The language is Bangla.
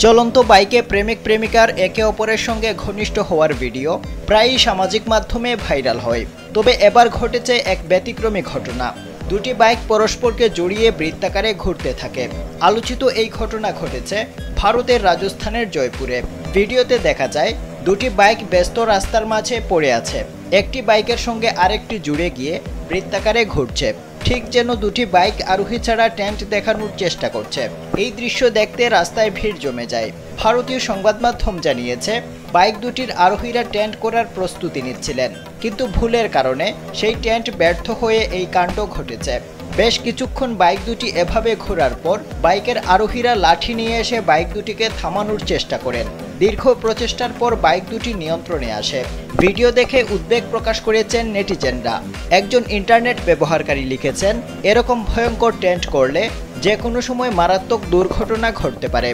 চলন্ত বাইকে প্রেমিক প্রেমিকার একে অপরের সঙ্গে ঘনিষ্ঠ হওয়ার ভিডিও প্রায়ই সামাজিক মাধ্যমে ভাইরাল হয়। তবে এবার ঘটেছে এক ব্যতিক্রমী ঘটনা। দুটি বাইক পরস্পরকে জড়িয়ে বৃত্তাকারে ঘুরতে থাকে। আলোচিত এই ঘটনা ঘটেছে ভারতের রাজস্থানের জয়পুরে। ভিডিওতে দেখা যায় দুটি বাইক ব্যস্ত রাস্তার মাঝে পড়ে আছে। একটি বাইকের সঙ্গে আরেকটি জুড়ে গিয়ে বৃত্তাকারে ঘুরছে, ঠিক যেন দুটি বাইক আরোহী ছাড়া টেন্ট দেখানোর চেষ্টা করছে। এই দৃশ্য দেখতে রাস্তায় ভিড় জমে যায়। ভারতীয় সংবাদ মাধ্যম জানিয়েছে বাইক দুটির আরোহীরা টেন্ট করার প্রস্তুতি নিচ্ছিলেন, কিন্তু ভুলের কারণে সেই টেন্ট ব্যর্থ হয়ে এই কাণ্ড ঘটেছে। বেশ কিছুক্ষণ বাইক দুটি এভাবে ঘোরার পর বাইকের আরোহীরা লাঠি নিয়ে এসে বাইক দুটিকে থামানোর চেষ্টা করেন। দীর্ঘ প্রচেষ্টার পর বাইক দুটি নিয়ন্ত্রণে আসে। ভিডিও দেখে উদ্বেগ প্রকাশ করেছেন নেটিজেনরা। একজন ইন্টারনেট ব্যবহারকারী লিখেছেন, এরকম ভয়ঙ্কর টেন্ট করলে যে কোনো সময় মারাত্মক দুর্ঘটনা ঘটতে পারে।